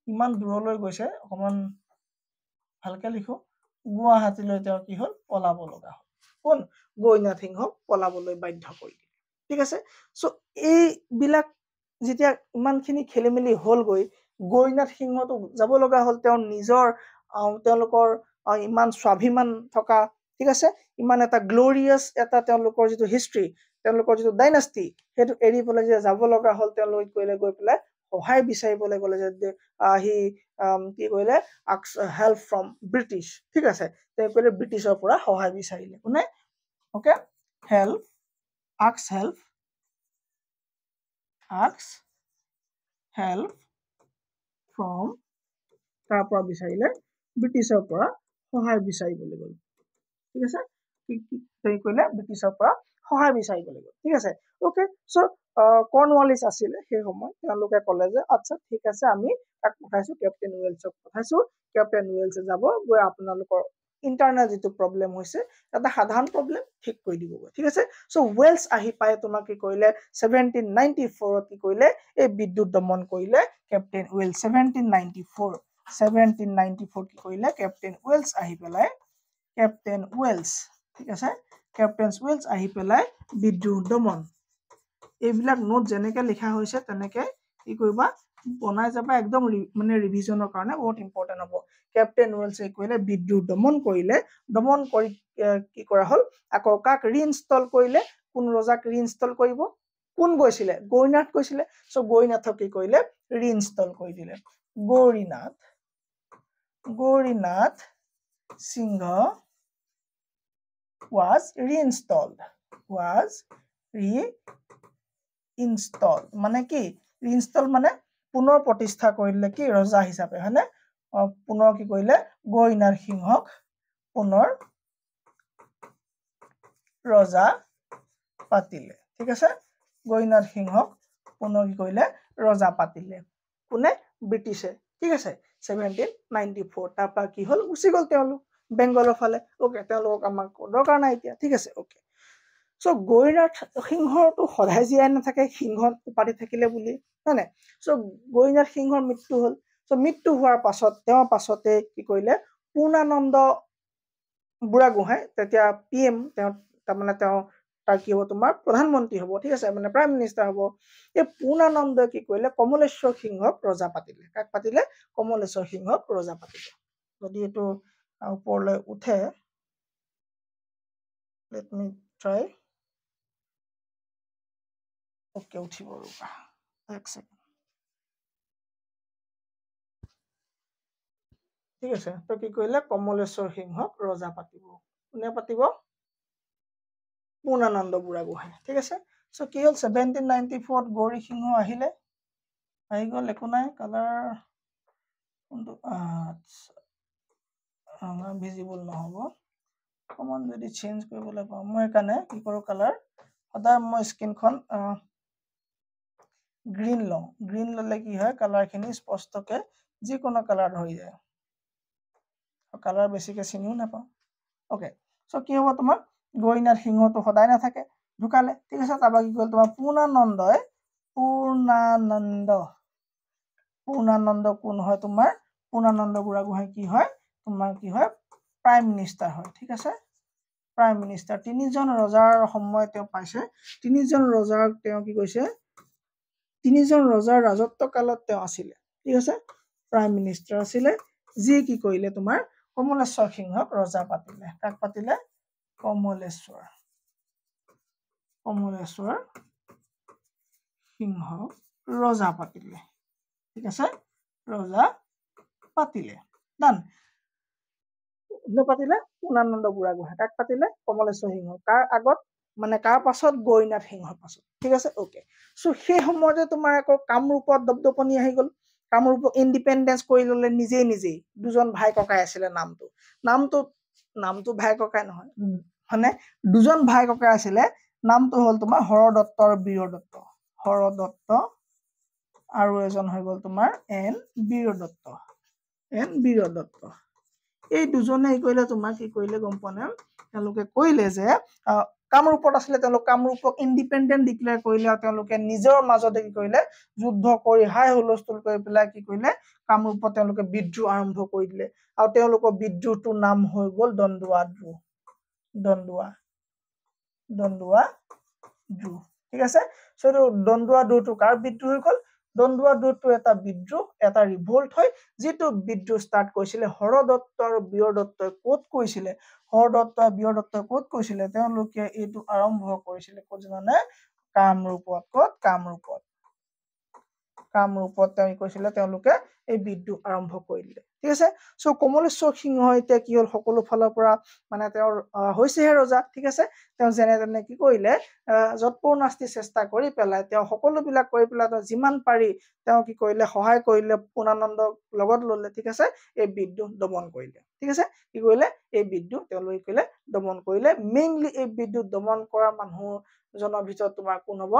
ইমান দূৰলৈ গৈছে অকমান ভালকে লিখো গুৱাহাটীলৈ তেওঁ কি হ'ল পলাব লগা হ'ল কোন গইনাথ সিংহক পলাবলৈ বাধ্য কৰিলে ঠিক আছে সো এই বিলাক যেতিয়া ইমানখিনি খেলিমেলি হ'লগৈ গইনাথ সিংহটো যাব লগা হ'ল তেওঁৰ নিজৰ তেওঁলোকৰ ইমান স্বাভিমান থকা ঠিক আছে ইমান এটা গ্লোৰিয়াছ এটা তেওঁলোকৰ যিটো হিষ্ট্ৰী তেওঁলোকৰ যিটো ডাইনাষ্টি সেইটো এৰি পেলাই যে যাব লগা হ'ল তেওঁলোকে কৈলে গৈ পেলাই সহায় বিচাৰিবলৈ গ'লে যে হি কি কৈলে হেল্প ফ্ৰম ব্ৰিটিছ ঠিক আছে তেওঁ কৈলে ব্ৰিটিছৰ পৰা সহায় বিচাৰিলে কোনে ওকে হেল্প ফ্ৰম তাৰ পৰা বিচাৰিলে ব্ৰিটিছৰ পৰা সহায় বিচাৰিবলৈ গ'ল ঠিক আছে তেওঁ কৈলে ব্ৰিটিছৰ পৰা সহায় বিচাৰিবলৈ গ'ল ঠিক আছে ওকে সো কৰ্ণৱালিছ আছিলে সেই সময় তেওঁলোকে ক'লে যে আচ্ছা ঠিক আছে আমি তাক পঠাইছো কেপ্টেইন ৱেলছক পঠাইছো কেপ্টেইন ৱেলছে যাব গৈ আপোনালোকৰ ইণ্টাৰনেল যিটো প্ৰব্লেম হৈছে এটা সাধাৰণ প্ৰব্লেম ঠিক কৰি দিবগৈ ঠিক আছে সো ৱেলছ আহি পাই তোমাক কি কৰিলে 1794 কি কৰিলে এই বিদ্যুৎ দমন কৰিলে কেপ্টেইন ৱেলছ 1794 কি কৰিলে কেপ্টেইন ৱেলছ আহি পেলাই কেপ্টেইন ৱেলছ ঠিক আছে কেপ্টেইন ৱেলছ আহি পেলাই বিদ্যুৎ দমন এইবিলাক নোট যেনেকে লিখা হৈছে তেনেকে কি কৰিবা বনাই যাবা একদম মানে ৰিভিজনৰ কাৰণে বহুত ইম্পৰ্টেন্ট হ'ব কেপ্টেইন ৱেলছে কৈলে বিদ্যুৎ দমন কৰিলে দমন কৰি কি কৰা হ'ল আকৌ কাক ৰিইনষ্টল কৰিলে কোন ৰজাক ৰিইনষ্টল কৰিব কোন গৈছিলে গৌৰীনাথ গৈছিলে সো গৌৰীনাথক কি কৰিলে ৰিইনষ্টল কৰি দিলে গৌৰীনাথ সিংহ was reinstalled মানে কি ৰিইনষ্টল মানে পুনৰ প্ৰতিষ্ঠা কৰিলে কি ৰজা হিচাপে হয়নে পুনৰ কি কৰিলে গৌৰীনাথ সিংহক পুনৰ ৰজা পাতিলে ঠিক আছে গৌৰীনাথ সিংহক পুনৰ কি কৰিলে ৰজা পাতিলে কোনে ব্ৰিটিছে ঠিক আছে 1794 তাৰ পৰা কি হ'ল উচি গ'ল তেওঁলোক বেংগলৰ ফালে ওকে তেওঁলোকক আমাক দৰকাৰ নাই এতিয়া ঠিক আছে ওকে সো গৌৰীনাথ সিংহটো সদায় জীয়াই নাথাকে সিংহ উপাধি থাকিলে বুলি হয় নাই সো গৌৰীনাথ সিংহৰ মৃত্যু হ'ল সো মৃত্যু হোৱাৰ পাছত তেওঁৰ পাছতে কি কৰিলে পূৰ্ণানন্দ বুঢ়াগোহাঁই তেতিয়া PM তেওঁ তাৰমানে তেওঁ তাৰ কি হ'ব তোমাৰ প্ৰধানমন্ত্ৰী হ'ব ঠিক আছে মানে প্ৰাইম মিনিষ্টাৰ হ'ব এই পূৰ্ণানন্দই কি কৰিলে কমলেশ্বৰ সিংহক ৰজা পাতিলে কাক পাতিলে কমলেশ্বৰ সিংহক ৰজা পাতিলে যদি এইটো ওপৰলৈ উঠে let me try ওকে উঠিব ৰবা এক সেকেন্ড ঠিক আছে তো কি কৰিলে কমলেশ্বৰ সিংহক ৰজা পাতিব কোনে পাতিব পূৰ্ণানন্দ বুঢ়াগোহাঁই ঠিক আছে সো কি হ'ল 1794 গৌৰী সিংহ আহিলে আহি গ'ল একো নাই কালাৰ কোনটো আচ্ছা ভিজিবল নহ'ব অকমান যদি চেঞ্জ কৰিবলৈ পাওঁ মই একানে কি কৰো কালাৰ সদায় মই স্ক্ৰীনখন গ্ৰীণ লওঁ গ্ৰীণ ল'লে কি হয় কালাৰখিনি স্পষ্টকে যিকোনো কালাৰ হৈ যায় কালাৰ বেছিকে চিনিও নাপাওঁ ওকে সো কি হ'ব তোমাৰ গৌৰীনাথ সিংহটো সদায় নাথাকে ঢুকালে ঠিক আছে তাৰপৰা কি কৰিলে তোমাৰ পূৰ্ণানন্দ কোন হয় তোমাৰ পূৰ্ণানন্দ বুঢ়াগোহাঁই কি হয় তোমাৰ কি হয় প্ৰাইম মিনিষ্টাৰ হয় ঠিক আছে প্ৰাইম মিনিষ্টাৰ তিনিজন ৰজাৰ সময় তেওঁ পাইছে তিনিজন ৰজাৰ তেওঁ কি কৈছে তিনিজন ৰজাৰ ৰাজত্ব কালত তেওঁ আছিলে ঠিক আছে প্ৰাইম মিনিষ্টাৰ আছিলে যি কি কৰিলে তোমাৰ কমলেশ্বৰ সিংহক ৰজা পাতিলে কাক পাতিলে কমলেশ্বৰ সিংহক ৰজা পাতিলে ঠিক আছে ৰজা পাতিলে ডান পাতিলে পূৰ্ণানন্দ বুঢ়াগোহাঁই কাক পাতিলে কমলেশ্বৰ সিংহ কাৰ আগত মানে কাৰ পাছত গৌৰীনাথ সিংহৰ পাছত ঠিক আছে ওকে সো সেই সময়তে তোমাৰ আকৌ কামৰূপত দপদপনি আহি গ'ল কামৰূপক ইণ্ডিপেণ্ডেন্স কৰি ল'লে নিজেই দুজন ভাই ককাই আছিলে নামটো ভাই ককাই নহয় মানে দুজন ভাই ককাই আছিলে নামটো হ'ল তোমাৰ হৰদত্ত আৰু বীৰদত্ত হৰদত্ত আৰু এজন হৈ গ'ল তোমাৰ বীৰদত্ত এই দুজনে কি কৰিলে তোমাৰ কি কৰিলে গম পোৱা নে তেওঁলোকে কৈলে যে কামৰূপত আছিলে তেওঁলোক কামৰূপক ইণ্ডিপেণ্ডেণ্ট ডিক্লেয়াৰ কৰিলে আৰু তেওঁলোকে নিজৰ মাজতে কি কৰিলে যুদ্ধ কৰি হাই হুলস্থুল কৰি পেলাই কি কৰিলে কামৰূপত তেওঁলোকে বিদ্ৰোহ আৰম্ভ কৰি দিলে আৰু তেওঁলোকৰ বিদ্ৰোহটোৰ নাম হৈ গ'ল দন্দুৱা দ্ৰোহ ঠিক আছে সো দন্দুৱা দ্ৰোহটো কাৰ বিদ্ৰোহ হৈ গ'ল দন্দুৱা দ্ৰোহটো এটা বিদ্ৰোহ এটা ৰিভল্ট হয় যেটো বিদ্ৰোহ ষ্টাৰ্ট কৰিছিলে হৰদত্ত আৰু বীৰদত্তই ক'ত কৰিছিলে হৰদত্ত আৰু বীৰদত্তই ক'ত কৰিছিলে তেওঁলোকে এইটো আৰম্ভ কৰিছিলে ক'ত জানে কামৰূপত তেওঁ কৈছিলে তেওঁলোকে এই বিদ্ৰোহ আৰম্ভ কৰিলে ঠিক আছে সো কমলেশ্বৰ সিংহ এতিয়া কি হল সকলো ফালৰ পৰা মানে তেওঁৰ হৈছেহে ৰজা ঠিক আছে তেওঁ যেনে তেনে কি কৰিলে যৎপৰ নাস্তি চেষ্টা কৰি পেলাই তেওঁ সকলো বিলাক কৰি পেলাই যিমান পাৰি তেওঁ কি কৰিলে সহায় কৰিলে পূৰ্ণানন্দক লগত ললে ঠিক আছে এই বিদ্ৰোহ দমন কৰিলে ঠিক আছে কি কৰিলে এই বিদ্ৰোহ তেওঁলোকে কৰিলে দমন কৰিলে মেইনলি এই বিদ্ৰোহ দমন কৰা মানুহজনৰ ভিতৰত তোমাৰ কোন হ'ব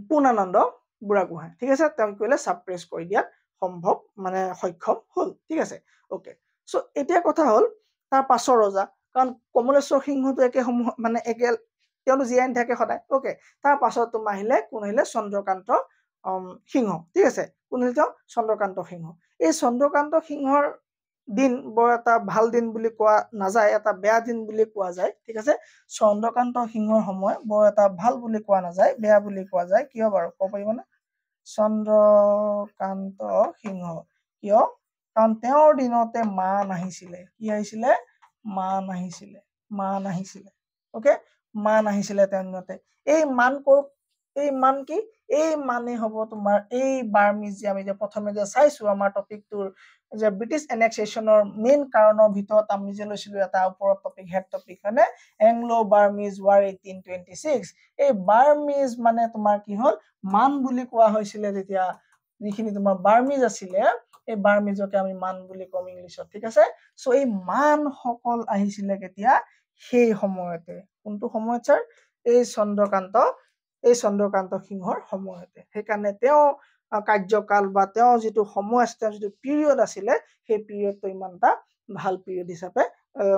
পূৰ্ণানন্দ বুঢ়াগোহাঁই ঠিক আছে তেওঁ কি কৰিলে সাপ্ৰেছ কৰি দিয়াত সম্ভৱ মানে সক্ষম হল ঠিক আছে ওকে সো এতিয়া কথা হল তাৰ পাছৰ ৰজা কাৰণ কমলেশ্বৰ সিংহটো একে মানে একে তেওঁলোক জীয়াই নাথাকে সদায় ওকে তাৰ পাছত তোমাৰ আহিলে কোন আহিলে চন্দ্ৰকান্ত সিংহ ঠিক আছে কোন আহিল চন্দ্ৰকান্ত সিংহ এই চন্দ্ৰকান্ত সিংহৰ দিন বৰ এটা ভাল দিন বুলি কোৱা নাযায় এটা বেয়া দিন বুলি কোৱা যায় ঠিক আছে চন্দ্ৰকান্ত সিংহৰ সময় বৰ এটা ভাল বুলি কোৱা নাযায় বেয়া বুলি কোৱা যায় কিয় বাৰু ক'ব পাৰিবনে চন্দ্ৰকান্ত সিংহ কিয় কাৰণ তেওঁৰ দিনতে মান আহিছিলে কি আহিছিলে মান আহিছিলে ওকে মান আহিছিলে তেওঁৰ দিনতে এই মান কি এই মানে হ'ব তোমাৰ এই বাৰ্মিজ যে আমি যে প্ৰথমে যে চাইছো আমাৰ টপিকটোৰ যে ব্ৰিটিছ এনেক্সেশ্যনৰ মেইন কাৰণৰ ভিতৰত আমি যে লৈছিলো এটা ওপৰত টপিক হেড টপিক মানে এংলো বাৰ্মিজ ৱাৰ 1826 এই বাৰ্মিজ মানে তোমাৰ কি হ'ল মান বুলি কোৱা হৈছিলে যেতিয়া যিখিনি তোমাৰ বাৰ্মিজ আছিলে এই বাৰ্মিজকে আমি মান বুলি কম ইংলিছত ঠিক আছে সো এই মান সকল আহিছিলে কেতিয়া সেই সময়তে কোনটো সময়ত স্যাৰ এই চন্দ্ৰকান্ত সিংহৰ সময়তে সেইকাৰণে তেওঁ কাৰ্যকাল বা তেওঁ যিটো সময় আছে তেওঁ যিটো পিৰিয়ড আছিলে সেই পিৰিয়ডটো ইমান এটা ভাল পিৰিয়ড হিচাপে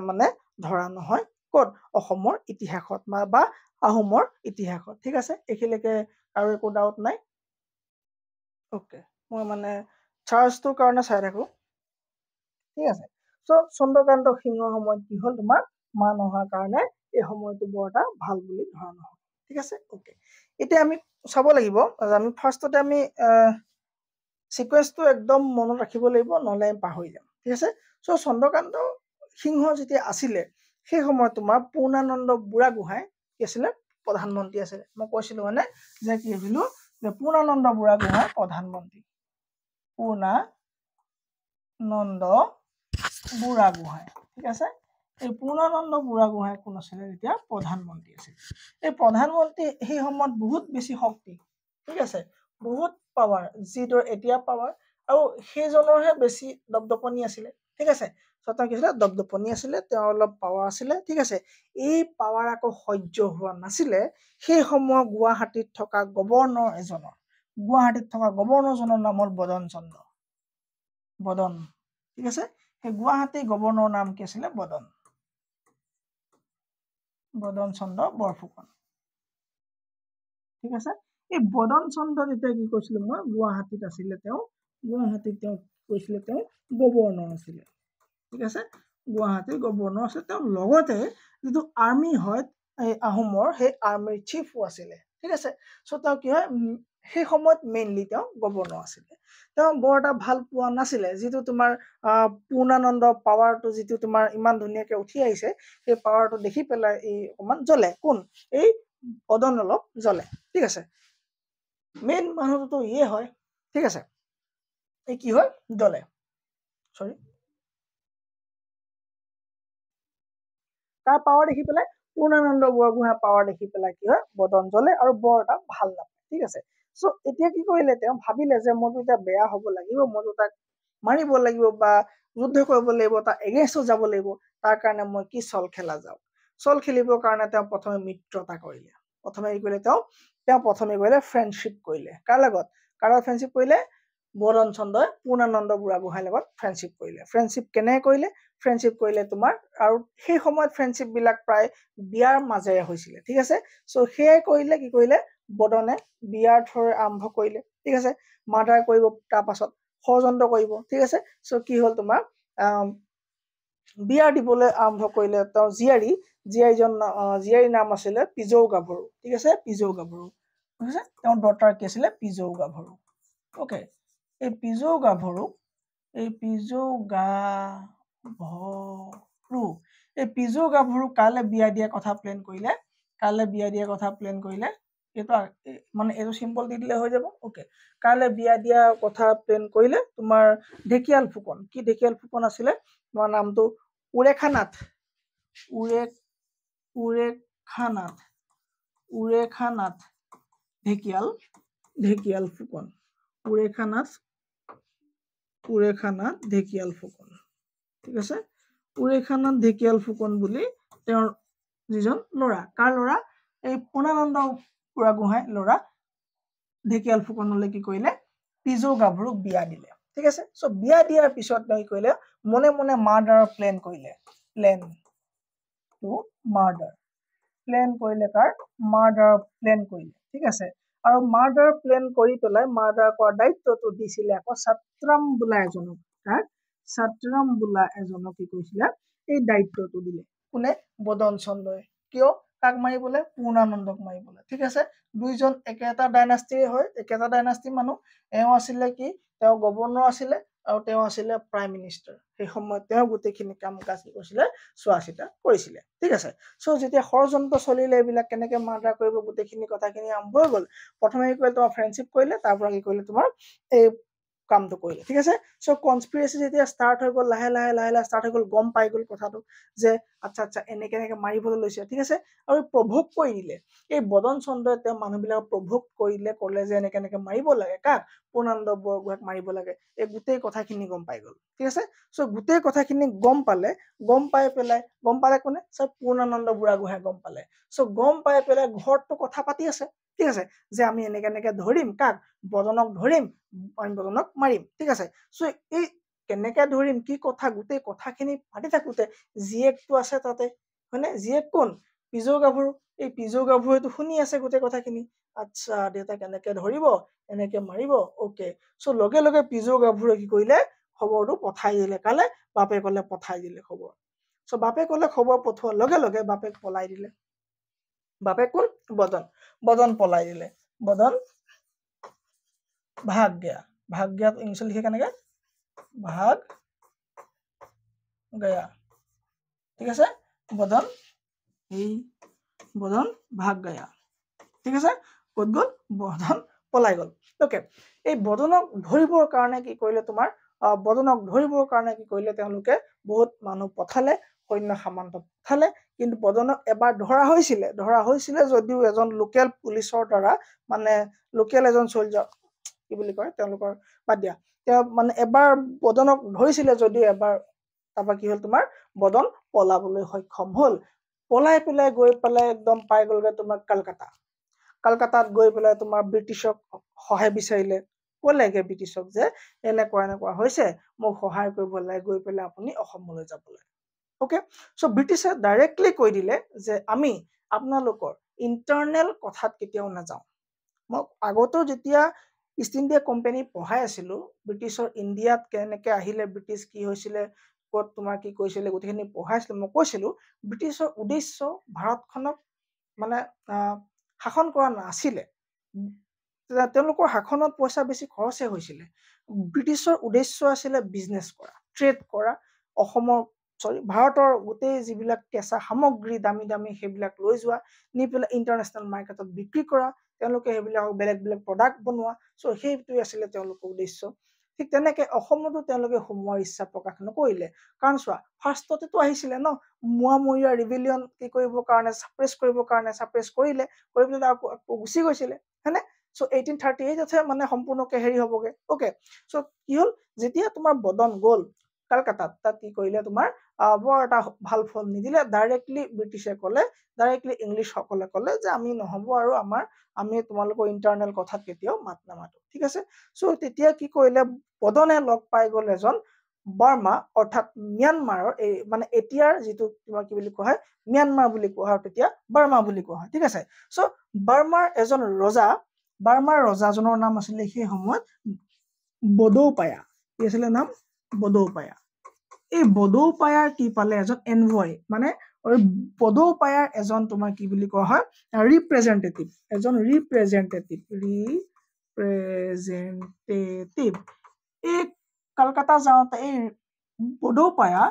মানে ধৰা নহয় ক'ত অসমৰ ইতিহাসত বা আহোমৰ ইতিহাসত ঠিক আছে এইখিনিলৈকে আৰু একো ডাউট নাই ওকে মই মানে চাৰ্জটোৰ কাৰণে চাই থাকো ঠিক আছে সো চন্দ্ৰকান্ত সিংহৰ সময়ত কি হ'ল তোমাৰ মান অহাৰ কাৰণে এই সময়টো বৰ এটা ভাল বুলি ধৰা নহয় ঠিক আছে ওকে এতিয়া আমি চাব লাগিব আমি ফাৰ্ষ্টতে আমি সিকুৱেন্সটো একদম মনত ৰাখিব লাগিব নহলে আমি পাহৰি যাম ঠিক আছে সো চন্দ্ৰকান্ত সিংহ যেতিয়া আছিলে সেই সময়ত তোমাৰ পূৰ্ণানন্দ বুঢ়াগোহাঁই কি আছিলে প্ৰধানমন্ত্ৰী আছিলে মই কৈছিলো মানে যে কি ভাবিলো যে পূৰ্ণানন্দ বুঢ়াগোহাঁই প্ৰধানমন্ত্ৰী পূৰ্ণানন্দ বুঢ়াগোহাঁই ঠিক আছে এই পূৰ্ণানন্দ বুঢ়াগোহাঁই কোন আছিলে তেতিয়া প্ৰধানমন্ত্ৰী আছিল এই প্ৰধানমন্ত্ৰী সেই সময়ত বহুত বেছি শক্তি ঠিক আছে বহুত পাৱাৰ যিটো এতিয়া পাৱাৰ আৰু সেইজনৰহে বেছি দপদপনি আছিলে ঠিক আছে তেওঁ কি আছিলে দপদপনি আছিলে তেওঁ অলপ পাৱাৰ আছিলে ঠিক আছে এই পাৱাৰ আকৌ সহ্য হোৱা নাছিলে সেই সময় গুৱাহাটীত থকা গভৰ্ণৰজনৰ নাম হ'ল বদন ঠিক আছে সেই গুৱাহাটী গভৰ্ণৰৰ নাম কি আছিলে বদন চন্দ্ৰ বৰফুকন ঠিক আছে এই বদন চন্দ্ৰ যেতিয়া কি কৈছিলো মই গুৱাহাটীত আছিলে তেওঁ কৈছিলে তেওঁ গভৰ্ণৰ আছিলে ঠিক আছে গুৱাহাটীৰ গভৰ্ণৰ আছে তেওঁ লগতে যিটো আৰ্মি হয় এই আহোমৰ সেই আৰ্মিৰ চিফো আছিলে ঠিক আছে সো তেওঁ কি হয় সেই সময়ত মেইনলি তেওঁ গভৰ্ণৰ আছিলে তেওঁ বৰ এটা ভাল পোৱা নাছিলে যিটো তোমাৰ পূৰ্ণানন্দ পাৱাৰটো যিটো তোমাৰ ইমান ধুনীয়াকে উঠি আহিছে সেই পাৱাৰটো দেখি পেলাই এই অকমান জ্বলে কোন এই বদন অলপ জ্বলে ঠিক আছে মেইন মানুহটো ইয়ে হয় ঠিক আছে এই কি হয় জ্বলে সৰি তাৰ পাৱাৰ দেখি পেলাই পূৰ্ণানন্দ বুঢ়াগোহাঁই পাৱাৰ দেখি পেলাই কি হয় বদন জ্বলে আৰু বৰ এটা ভাল নাপায় ঠিক আছে সো এতিয়া কি কৰিলে তেওঁ ভাবিলে যে মইতো এতিয়া বেয়া হ'ব লাগিব মইতো তাক মাৰিব লাগিব বা যুদ্ধ কৰিব লাগিব তাৰ এগেইনষ্টত যাব লাগিব তাৰ কাৰণে মই কি চল খেলা যাওঁ চল খেলিবৰ কাৰণে তেওঁ প্ৰথমে মিত্ৰতা কৰিলে প্ৰথমে কি কৰিলে তেওঁ প্ৰথমে কৰিলে ফ্ৰেণ্ডশ্বিপ কৰিলে কাৰ লগত ফ্ৰেণ্ডশ্বিপ কৰিলে বদন চন্দ্ৰই পূৰ্ণানন্দ বুঢ়াগোহাঁইৰ লগত ফ্ৰেণ্ডশ্বিপ কৰিলে। ফ্ৰেণ্ডশ্বিপ কেনেকৈ কৰিলে? ফ্ৰেণ্ডশ্বিপ কৰিলে তোমাৰ, আৰু সেই সময়ত ফ্ৰেণ্ডশ্বিপ বিলাক প্ৰায় বিয়াৰ মাজেৰে হৈছিলে, ঠিক আছে। চ' সেয়াই কৰিলে, কি কৰিলে, বদনে বিয়াৰ থৰে আৰম্ভ কৰিলে, ঠিক আছে। মাৰ্ডাৰ কৰিব, তাৰ পাছত ষড়যন্ত্ৰ কৰিব, ঠিক আছে। চ' কি হ'ল তোমাৰ বিয়া দিবলৈ আৰম্ভ কৰিলে। তেওঁ জীয়াৰীৰ নাম আছিলে পিজৌ গাভৰু, ঠিক আছে, পিজৌ গাভৰু, ঠিক আছে। তেওঁৰ ডটাৰ কি আছিলে? পিজৌ গাভৰু। অকে, এই পিজৌ গাভৰু কালে বিয়া দিয়া কথা প্লেন কৰিলে? এইটো চিম্পল দি দিলে হৈ যাব। অকে, কালে বিয়া দিয়া কথা প্লেন কৰিলে? তোমাৰ ঢেকিয়াল ফুকন। কি ঢেকিয়াল ফুকন আছিলে? তোমাৰ নামটো উৰেখানাথ ঢেকিয়াল ফুকন। উৰেখানাথ ঢেকিয়াল ফুকন, ঠিক আছে। উৰেখানাথ ঢেকিয়াল ফুকন বুলি তেওঁৰ যিজন ল'ৰা। কাৰ ল'ৰা? এই পূৰ্ণানন্দ বুঢ়াগোহাঁইৰ ল'ৰা ঢেকিয়াল ফুকনলৈ কি কৰিলে? পিজৌ গাভৰুক বিয়া দিলে, ঠিক আছে। চ' বিয়া দিয়াৰ পিছত কি কৰিলে? মনে মনে মাৰ্ডাৰৰ প্লেন কৰিলে। প্লেন কৰিলে, ঠিক আছে। আৰু মাৰ্ডাৰ প্লেন কৰি পেলাই মাৰ্ডাৰ কৰাৰ দায়িত্বটো দিছিলে আকৌ চাত্ৰাম বোলা এজনক। চাত্ৰাম বোলা এজনক কি কৰিছিলে? এই দায়িত্বটো দিলে। কোনে? বদন চন্দ্ৰই। কিয়? কাক মাৰিবলে? পূৰ্ণানন্দক মাৰিবলে, ঠিক আছে। দুইজন একেটা ডাইনাষ্টিৰে হয়, একেটা ডাইনাষ্টিৰ মানুহ। এওঁ আছিলে কি? তেওঁ গভৰ্ণৰ আছিলে, আৰু তেওঁ আছিলে প্ৰাইম মিনিষ্টাৰ। সেই সময়ত তেওঁ গোটেইখিনি কাম কাজ কি কৰিছিলে? চোৱা চিতা কৰিছিলে, ঠিক আছে। চ' যেতিয়া ষড়যন্ত্ৰ চলিলে, এইবিলাক কেনেকে মাৰ্ডাৰ কৰিব, গোটেইখিনি কথাখিনি আৰম্ভ হৈ গ'ল। প্ৰথমে কি কৰিলে? তোমাৰ ফ্ৰেণ্ডশ্বিপ কৰিলে, তাৰ পৰা কি কৰিলে? তোমাৰ এই কামটো কৰিলে, ঠিক আছে। চ' কনস্পিৰেচি যেতিয়া ষ্টাৰ্ট হৈ গ'ল, লাহে লাহে ষ্টাৰ্ট হৈ গ'ল, গম পাই গ'ল কথাটো যে আচ্ছা এনেকে মাৰিবলৈ লৈছে, ঠিক আছে। আৰু প্ৰভোগ কৰি দিলে। এই বদন চন্দ্ৰই তেওঁ মানুহবিলাকক প্ৰভোগ কৰিলে, ক'লে যে এনেকে মাৰিব লাগে। কাক? পূৰ্ণানন্দ বুঢ়াগোহাঁইক মাৰিব লাগে। এই গোটেই কথাখিনি গম পাই গ'ল, ঠিক আছে। চ' গোটেই কথাখিনি গম পালে কোনে? চ' পূৰ্ণানন্দ বুঢ়াগোহাঁইয়ে গম পালে। চ' গম পাই পেলাই ঘৰতটো কথা পাতি আছে, ঠিক আছে, যে আমি এনেকে ধৰিম। কাক? বদনক ধৰিম, বদনক মাৰিম, ঠিক আছে। চ' এই কেনেকে ধৰিম, কি কথা, গোটেই কথাখিনি পাতি থাকোতে জীয়েকটো আছে তাতে, হয়নে? জীয়েক কোন? পিজৌ গাভৰু। এই পিজৌ গাভৰুৱেটো শুনি আছে গোটেই কথাখিনি। আচ্ছা, দেউতাক এনেকে ধৰিব, এনেকে মাৰিব, অকে। চ' লগে লগে পিজৌ গাভৰুৱে কি কৰিলে? খবৰটো পঠাই দিলে। কালে? বাপেকলে পঠাই দিলে খবৰ। চ' বাপেকলে খবৰ পঠোৱাৰ লগে লগে বাপেক পলাই দিলে। বাপেক কোন? বদন পলাই দিলে। বদন ভাগ গয়া। ভাগ গয়া ইংলিছত লিখে কেনেকে? ভাগ গয়া, ঠিক আছে। বদন ভাগ গয়া, ঠিক আছে। ক'ত গ'ল? বদন পলাই গ'ল। অকে, এই বদনক ধৰিবৰ কাৰণে কি কৰিলে? তোমাৰ বদনক ধৰিবৰ কাৰণে কি কৰিলে? তেওঁলোকে বহুত মানুহ পঠালে, সৈন্য সামন্ত পঠালে। কিন্তু বদনক এবাৰ ধৰা হৈছিলে যদিও এজন লোকেল পুলিচৰ দ্বাৰা, মানে লোকেল এজন চলজাৰ, কি বুলি কয় তেওঁলোকৰ, বাদ দিয়া। তেওঁ মানে এবাৰ বদনক ধৰিছিলে যদিও এবাৰ, তাৰপৰা কি হ'ল? তোমাৰ বদন পলাবলৈ সক্ষম হ'ল। পলাই পেলাই গৈ পেলাই একদম পাই গ'লগে তোমাৰ কলকাতাত গৈ পেলাই তোমাৰ ব্ৰিটিছক সহায় বিচাৰিলে। ক'লেগে ব্ৰিটিছক যে এনেকুৱা হৈছে, মোক সহায় কৰিব লাগে, গৈ পেলাই আপুনি অসমলৈ যাব লাগে। অকে, চ' ব্ৰিটিছে ডাইৰেক্টলি কৈ দিলে যে আমি আপোনালোকৰ ইণ্টাৰনেল কথাত কেতিয়াও নাযাওঁ। মই আগতেও যেতিয়া ইষ্ট ইণ্ডিয়া কোম্পানী পঢ়াই আছিলো, ব্ৰিটিছৰ ইণ্ডিয়াত কেনেকে আহিলে, ব্ৰিটিছ কি হৈছিলে, ক'ত তোমাৰ কি কৰিছিলে, গোটেইখিনি পঢ়াইছিলো। মই কৈছিলো ব্ৰিটিছৰ উদ্দেশ্য ভাৰতখনক মানে শাসন কৰা নাছিলে। তেওঁলোকৰ শাসনত পইচা বেছি খৰচহে হৈছিলে। ব্ৰিটিছৰ উদ্দেশ্য আছিলে বিজনেছ কৰা, ট্ৰেড কৰা, ভাৰতৰ গোটেই যিবিলাক কেঁচা সামগ্ৰী দামী সেইবিলাক লৈ যোৱা, নি পেলাই ইণ্টাৰনেশ্যনেল মাৰ্কেটত বিক্ৰী কৰা, তেওঁলোকে সেইবিলাকক বেলেগ প্ৰডাক্ট বনোৱা। চ' সেইটোৱে আছিলে তেওঁলোকৰ উদ্দেশ্য। ঠিক তেনেকে অসমতো তেওঁলোকে সোমোৱাৰ ইচ্ছা প্ৰকাশ নকৰিলে। কাৰণ চোৱা, ফাৰ্ষ্টতেতো আহিছিলে ন, মোৱামৰীয়া ৰিবেলিয়ন কি কৰিবৰ কাৰণে, ছাপ্ৰেছ কৰিবৰ কাৰণে ছাপ্ৰেছ কৰিলে, কৰি পেলাই আকৌ গুচি গৈছিলে, হয়নে? চ' 1838 মানে সম্পূৰ্ণকে হেৰি হ'বগে। অকে, চ' কি হ'ল? যেতিয়া তোমাৰ বদন গ'ল, কলকাতাত তাত কি কৰিলে তোমাৰ বৰ এটা ভাল ফল নিদিলে ডাইৰেক্টলি ব্ৰিটিছে ক'লে ডাইৰেক্টলি ইংলিছ সকলে ক'লে যে আমি নহ'ব আৰু আমি তোমালোকৰ ইণ্টাৰনেল কথাত কেতিয়াও মাত নামাতো ঠিক আছে চ' তেতিয়া কি কৰিলে পদনে লগ পাই গ'ল এজন বাৰ্মা অৰ্থাৎ ম্যানমাৰৰ এই মানে এতিয়াৰ যিটো তোমাৰ কি বুলি কোৱা হয় ম্যানমাৰ বুলি কোৱা হয় তেতিয়া বাৰ্মা বুলি কোৱা হয় ঠিক আছে চ' বাৰ্মাৰ এজন ৰজা বাৰ্মাৰ ৰজাজনৰ নাম আছিলে সেই সময়ত বডৌপায়া কি আছিলে নাম বডৌপায়া এই বডৌপায়াৰ কি পালে এজন এনভয় মানে বডৌপায়াৰ এজন তোমাৰ কি বুলি কোৱা হয় ৰিপ্ৰেজেণ্টেটিভ এজন ৰিপ্ৰেজেণ্টেটিভ এই কলকাতা যাওঁতে এই বডৌপায়া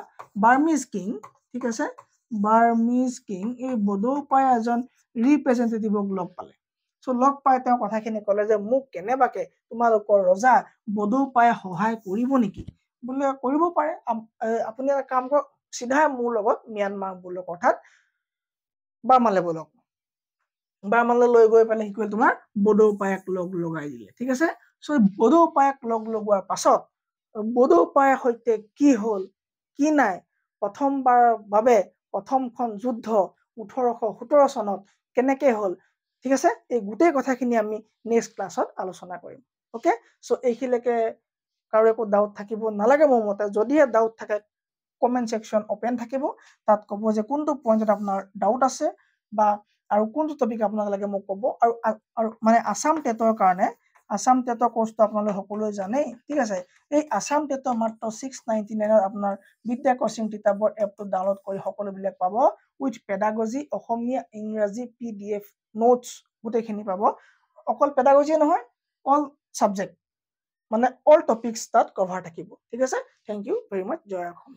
বাৰ্মিজ কিং ঠিক আছে বাৰ্মিজ কিং এই বডৌপায়া এজন ৰিপ্ৰেজেণ্টেটিভক লগ পালে চ' লগ পাই তেওঁ কথাখিনি ক'লে যে মোক কেনেবাকে তোমালোকৰ ৰজা বডৌপায়াই সহায় কৰিব নেকি বোলে কৰিব পাৰে আপুনি এটা কাম কৰক চিধা মোৰ লগত ম্যানমাৰ বোলক অৰ্থাৎ বাৰ্মালৈ বলক বাৰ্মালৈ লৈ গৈ পেলাই কি কৰিলে তোমাৰ বডৌপায়াক লগ লগাই দিলে ঠিক আছে চ' বডৌপায়াক লগ লগোৱাৰ পাছত বডৌপায়াৰ সৈতে কি হ'ল কি নাই প্ৰথমবাৰৰ বাবে প্ৰথমখন যুদ্ধ 1817 চনত কেনেকে হ'ল ঠিক আছে এই গোটেই কথাখিনি আমি নেক্সট ক্লাছত আলোচনা কৰিম ওকে চ' এইখিনিলৈকে কাৰো একো ডাউট থাকিব নালাগে মোৰ মতে যদিহে ডাউট থাকে কমেণ্ট ছেকশ্যন অপেন থাকিব তাত ক'ব যে কোনটো পইণ্টত আপোনাৰ ডাউট আছে বা আৰু কোনটো টপিক আপোনাক লাগে মোক ক'ব আৰু মানে আসাম টেটৰ কাৰণে আসাম টেটৰ কোৰ্চটো আপোনালোকে সকলোৱে জানেই ঠিক আছে এই আসাম টেটৰ মাত্ৰ 699 আপোনাৰ বিদ্যা কোচিং কিতাপৰ এপটো ডাউনলোড কৰি সকলোবিলাক পাব উইথ পেডাগজি অসমীয়া ইংৰাজী PDF নোটছ গোটেইখিনি পাব অকল পেডাগজিয়ে নহয় অল সাবজেক্ট মানে অল টপিকস তাত কভাৰ থাকিব ঠিক আছে থেংক ইউ ভেৰি মাচ জয় অসম